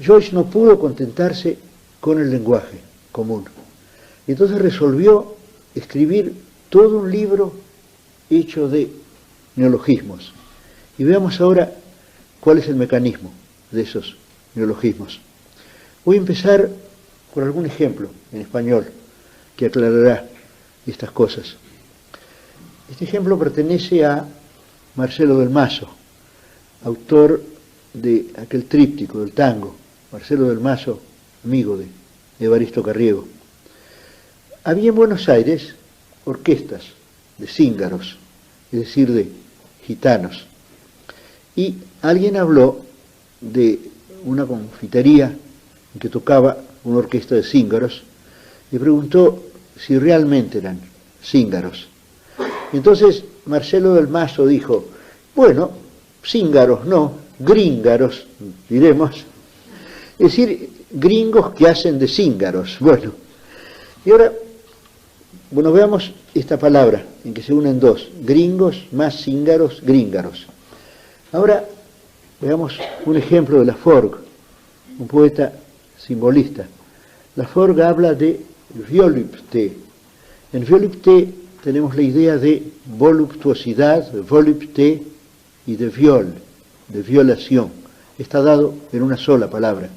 Joyce no pudo contentarse con el lenguaje común. Entonces resolvió escribir todo un libro hecho de neologismos. Y veamos ahora cuál es el mecanismo de esos neologismos. Voy a empezar con algún ejemplo en español que aclarará estas cosas. Este ejemplo pertenece a Marcelo del Mazo, autor de aquel tríptico del tango. Marcelo del Mazo, amigo de Evaristo Carriego. Había en Buenos Aires orquestas de cíngaros, es decir, de gitanos. Y alguien habló de una confitería en que tocaba una orquesta de cíngaros y preguntó si realmente eran cíngaros. Entonces Marcelo del Mazo dijo, bueno, cíngaros no, gríngaros, diremos, es decir, gringos que hacen de cíngaros. Bueno, y ahora, bueno, veamos esta palabra en que se unen dos, gringos más cíngaros, gríngaros. Ahora veamos un ejemplo de Laforgue, un poeta simbolista. Laforgue habla de volupté. En volupté tenemos la idea de voluptuosidad, volupté y de violación. Está dado en una sola palabra.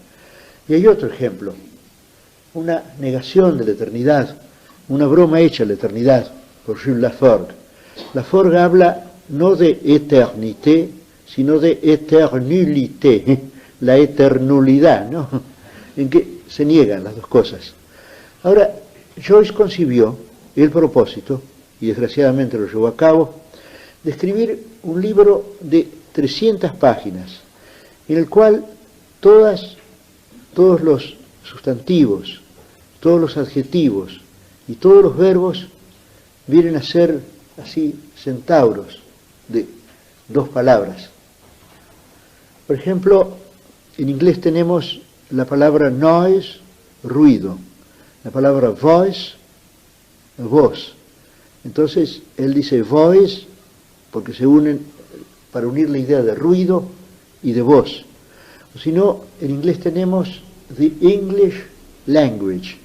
Y hay otro ejemplo, una negación de la eternidad, una broma hecha a la eternidad por Jules Laforgue. Laforgue habla no de eternité, sino de eternulité, la eternulidad, ¿no? En que se niegan las dos cosas. Ahora, Joyce concibió el propósito, y desgraciadamente lo llevó a cabo, de escribir un libro de 300 páginas, en el cual todos los sustantivos, todos los adjetivos y todos los verbos vienen a ser así centauros de dos palabras. Por ejemplo, en inglés tenemos la palabra noise, ruido, la palabra voice, voz. Entonces, él dice voice porque se unen para unir la idea de ruido y de voz. O si no, en inglés tenemos the English language.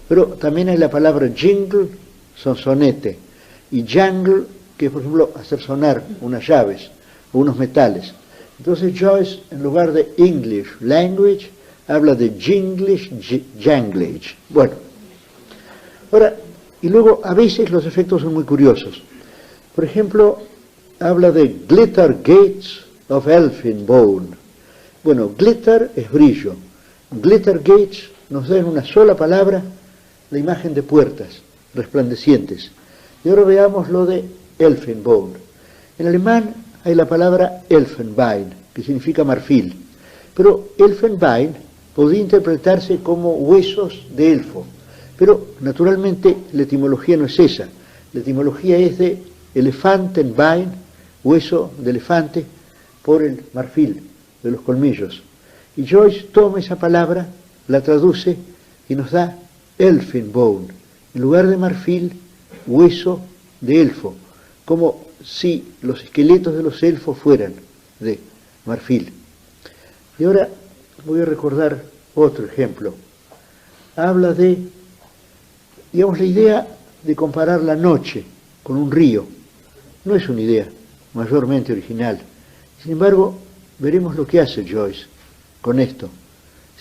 Pero también hay la palabra jingle, sonsonete, y jangle, que es, por ejemplo, hacer sonar unas llaves o unos metales. Entonces Joyce, en lugar de English language, habla de jinglish, janglage. Bueno, ahora, y luego a veces los efectos son muy curiosos. Por ejemplo, habla de glitter gates of elfin-bone. Bueno, glitter es brillo. Glitter gates nos da en una sola palabra la imagen de puertas resplandecientes. Y ahora veamos lo de elfin-bone. En alemán hay la palabra Elfenbein, que significa marfil. Pero Elfenbein podría interpretarse como huesos de elfo. Pero naturalmente la etimología no es esa. La etimología es de Elefantenbein, hueso de elefante, por el marfil de los colmillos. Y Joyce toma esa palabra, la traduce y nos da Elfin-bone. En lugar de marfil, hueso de elfo, como si los esqueletos de los elfos fueran de marfil. Y ahora voy a recordar otro ejemplo. Habla de, digamos, la idea de comparar la noche con un río. No es una idea mayormente original. Sin embargo, veremos lo que hace Joyce con esto.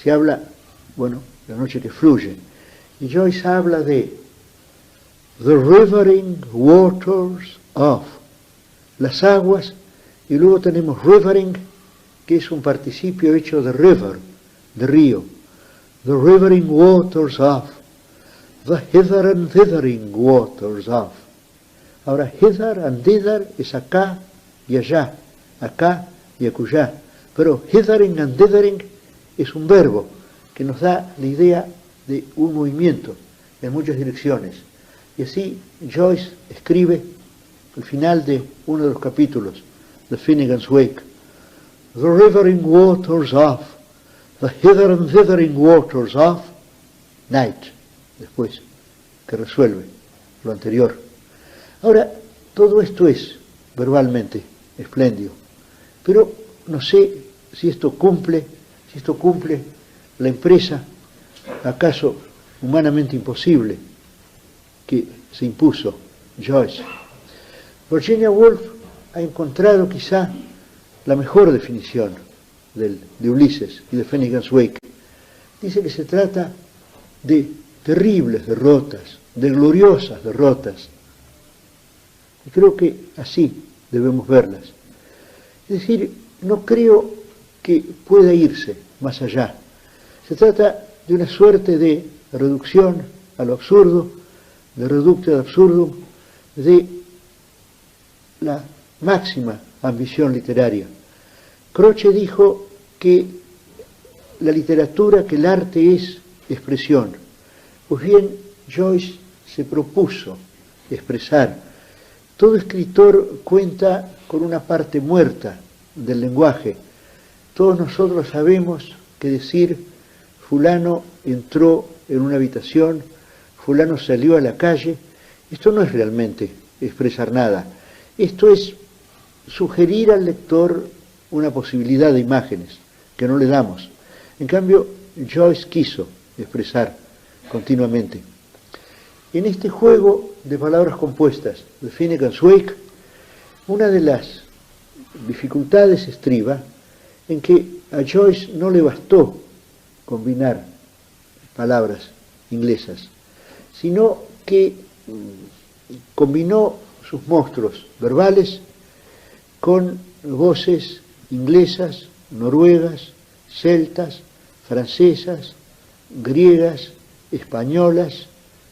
Se habla, bueno, la noche que fluye. Y Joyce habla de the rivering waters of, las aguas, y luego tenemos rivering, que es un participio hecho de river, de río. The rivering waters of, the hither and thithering waters of. Ahora, hither and thither es acá y allá, acá y acullá. Pero hithering and dithering es un verbo que nos da la idea de un movimiento en muchas direcciones. Y así Joyce escribe al final de uno de los capítulos de Finnegan's Wake: the rivering waters of, the hither and thithering waters of night, después, que resuelve lo anterior. Ahora, todo esto es verbalmente espléndido, pero no sé si esto cumple la empresa, acaso humanamente imposible, que se impuso Joyce. Virginia Woolf ha encontrado quizá la mejor definición de Ulises y de Finnegan's Wake. Dice que se trata de terribles derrotas, de gloriosas derrotas. Y creo que así debemos verlas. Es decir, no creo que pueda irse más allá. Se trata de una suerte de reducción a lo absurdo, de reductio ad absurdum, de la máxima ambición literaria. Croce dijo que la literatura, que el arte es expresión. Pues bien, Joyce se propuso expresar. Todo escritor cuenta con una parte muerta del lenguaje. Todos nosotros sabemos que decir fulano entró en una habitación, fulano salió a la calle, esto no es realmente expresar nada. Esto es sugerir al lector una posibilidad de imágenes que no le damos. En cambio, Joyce quiso expresar continuamente. En este juego de palabras compuestas de Finnegan's Wake, una de las dificultades estriba en que a Joyce no le bastó combinar palabras inglesas, sino que combinó sus monstruos verbales con voces inglesas, noruegas, celtas, francesas, griegas, españolas,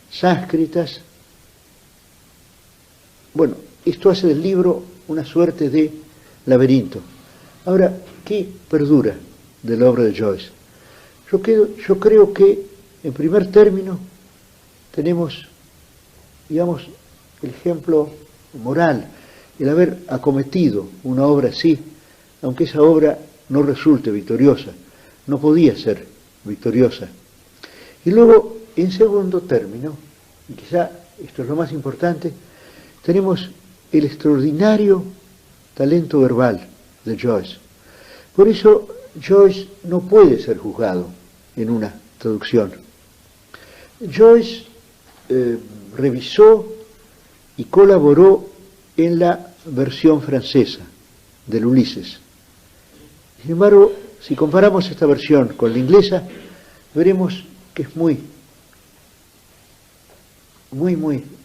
sánscritas. Bueno, esto hace del libro una suerte de laberinto. Ahora, ¿qué perdura de la obra de Joyce? Yo creo que, en primer término, tenemos, digamos, el ejemplo moral, el haber acometido una obra así, aunque esa obra no resulte victoriosa, no podía ser victoriosa. Y luego, en segundo término, y quizá esto es lo más importante, tenemos el extraordinario talento verbal de Joyce. Por eso Joyce no puede ser juzgado en una traducción. Joyce revisó y colaboró en la versión francesa del Ulises. Sin embargo, si comparamos esta versión con la inglesa, veremos que es muy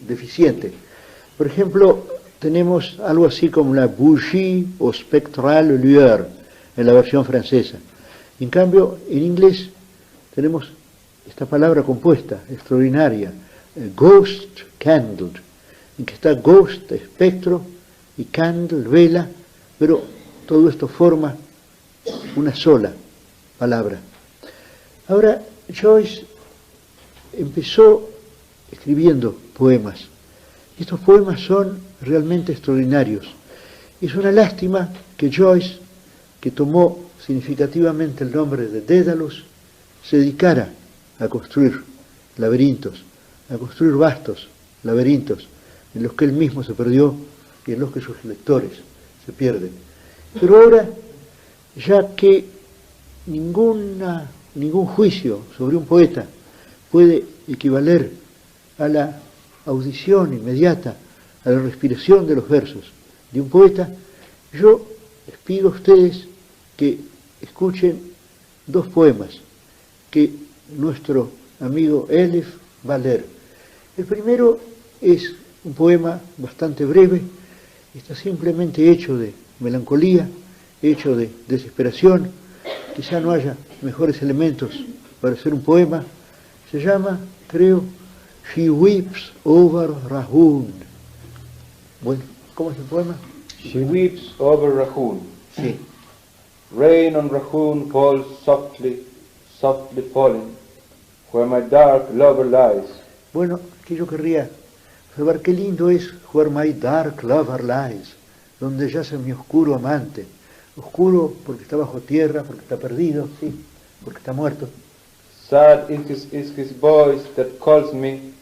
deficiente. Por ejemplo, tenemos algo así como la bougie o spectral lueur en la versión francesa. En cambio, en inglés tenemos esta palabra compuesta, extraordinaria, ghost candle, en que está ghost, espectro, y candle, vela, pero todo esto forma una sola palabra. Ahora, Joyce empezó escribiendo poemas. Estos poemas son realmente extraordinarios. Es una lástima que Joyce, que tomó significativamente el nombre de Dédalus, se dedicara a construir laberintos, a construir vastos laberintos, en los que él mismo se perdió y en los que sus lectores se pierden. Pero ahora, ya que ningún juicio sobre un poeta puede equivaler a la audición inmediata, a la respiración de los versos de un poeta, yo les pido a ustedes que escuchen dos poemas que nuestro amigo Elif va a leer. El primero es un poema bastante breve, está simplemente hecho de melancolía, hecho de desesperación, quizá no haya mejores elementos para hacer un poema. Se llama, creo, She Weeps Over Rahun. Bueno, ¿cómo es el poema? She weeps over Rahun. Sí. Rain on Rahun falls softly, softly falling, where my dark lover lies. Bueno, que yo querría observar qué lindo es Where My Dark Lover Lies, donde yace mi oscuro amante. Oscuro porque está bajo tierra, porque está perdido, sí, porque está muerto. Sad is his voice that calls me,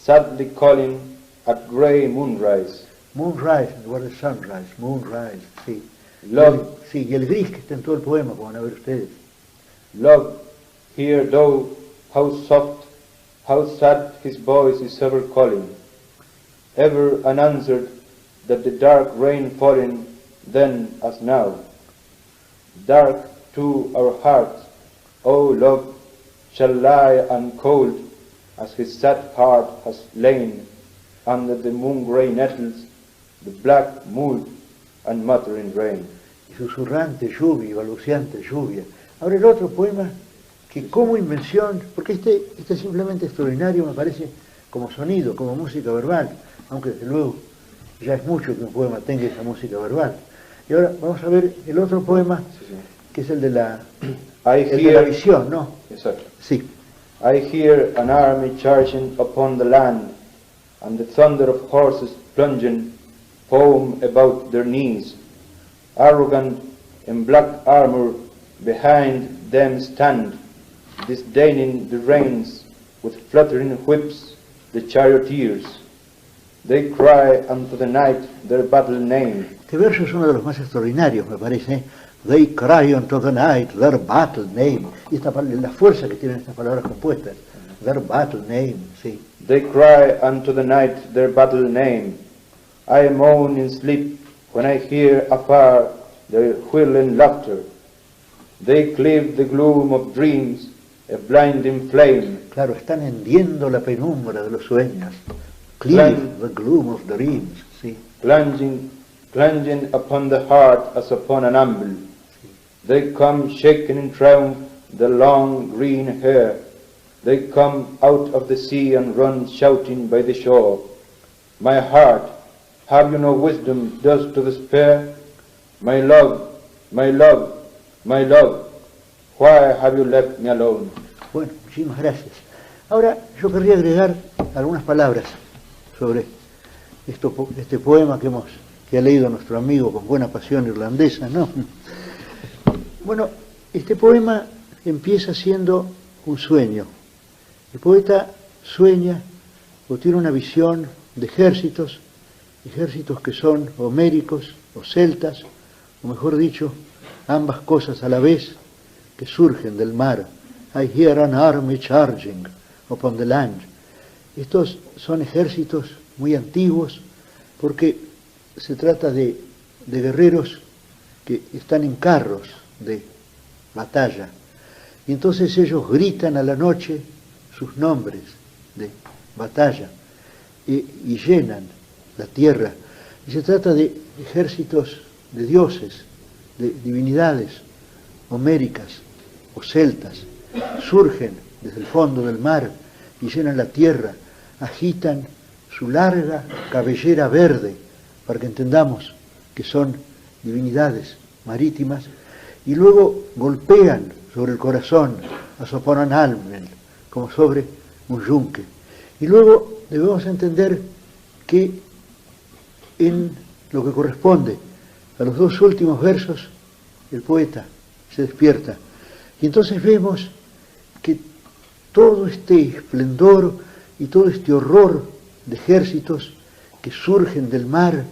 sadly calling at grey moonrise. Moonrise en lugar de sunrise, moonrise, sí. Love, Sí, y el gris que está en todo el poema, como van a ver ustedes. love, hear thou how soft, how sad his voice is ever calling, ever unanswered, that the dark rain falling then as now. Dark to our hearts, O love, shall lie uncold as his sad heart has lain under the moon-grey nettles, the black mould and muttering rain. Y susurrante lluvia, y balbuceante lluvia. Ahora el otro poema que como invención, porque este es simplemente extraordinario, me parece, como sonido, como música verbal, aunque desde luego ya es mucho que un poema tenga esa música verbal. Y ahora vamos a ver el otro poema, que es el de la visión, ¿no? Exacto. Sí. I hear an army charging upon the land, and the thunder of horses plunging foam about their knees. Arrogant in black armor behind them stand, disdaining the reins, with fluttering whips the charioteers. They cry unto the night their battle name. Este verso es uno de los más extraordinarios, me parece. They cry unto the night their battle name. Y la fuerza que tienen estas palabras compuestas. Their battle name, sí. They cry unto the night their battle name. I moan in sleep when I hear afar their whirling laughter. They cleave the gloom of dreams, a blinding flame. Claro, están hendiendo la penumbra de los sueños. Cleave the gloom of dreams, sí. Plunging upon the heart as upon an anvil. They come shaking in triumph the long green hair. They come out of the sea and run shouting by the shore. My heart, have you no wisdom thus to despair? My love, my love, my love, why have you left me alone? Bueno, muchísimas gracias. Ahora yo querría agregar algunas palabras sobre este poema que ha leído nuestro amigo con buena pasión irlandesa, ¿no? Bueno, este poema empieza siendo un sueño. El poeta sueña o tiene una visión de ejércitos que son homéricos o celtas, o mejor dicho, ambas cosas a la vez, que surgen del mar. I hear an army charging upon the land. Estos son ejércitos muy antiguos porque se trata de guerreros que están en carros de batalla. Y entonces ellos gritan a la noche sus nombres de batalla y llenan la tierra. Y se trata de ejércitos de dioses, de divinidades homéricas o celtas. Surgen desde el fondo del mar y llenan la tierra, agitan su larga cabellera verde, para que entendamos que son divinidades marítimas, y luego golpean sobre el corazón a Soponan Almen, como sobre un yunque. Y luego debemos entender que en lo que corresponde a los dos últimos versos, el poeta se despierta. Y entonces vemos que todo este esplendor y todo este horror de ejércitos que surgen del mar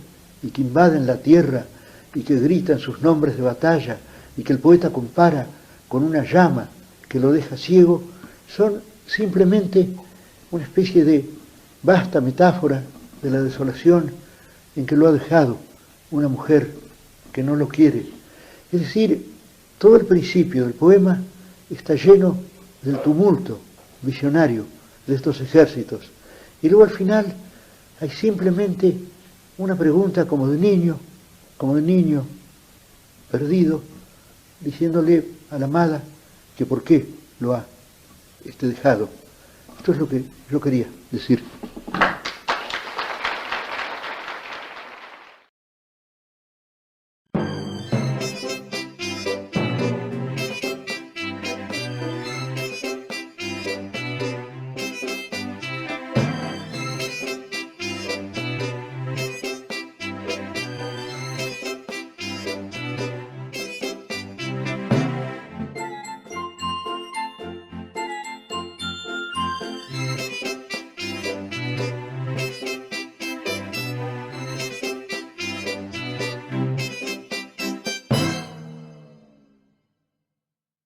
y que invaden la tierra y que gritan sus nombres de batalla y que el poeta compara con una llama que lo deja ciego, son simplemente una especie de vasta metáfora de la desolación en que lo ha dejado una mujer que no lo quiere. Es decir, todo el principio del poema está lleno del tumulto visionario de estos ejércitos. Y luego al final hay simplemente una pregunta como de niño perdido, diciéndole a la amada que por qué lo ha dejado. Esto es lo que yo quería decir.